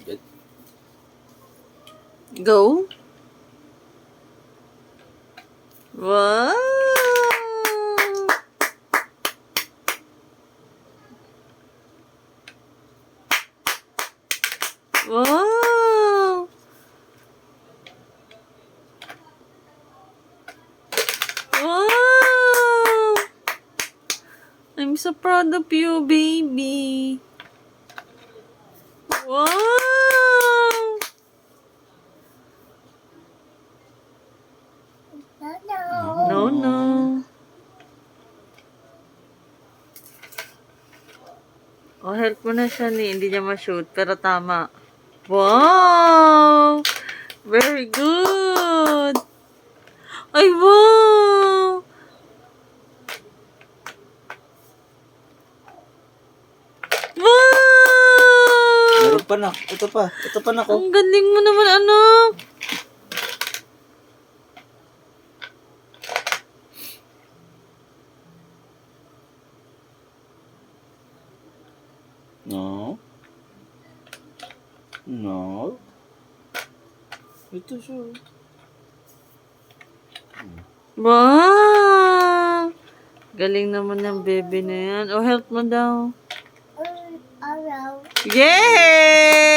Good. Go. Wow! Wow! Wow! I'm so proud of you, baby. Wow! No, no. Oh, help mo na siya ni. Hindi niya ma-shoot, pero tama. Wow! Very good! Ay, wow! Wow! Meron pa na. Ito pa. Ito pa na ko. Ang galing mo naman, anak. No. No. Ito siya. Wow! Galing naman ng baby na yan. Oh, help mo daw. Yay!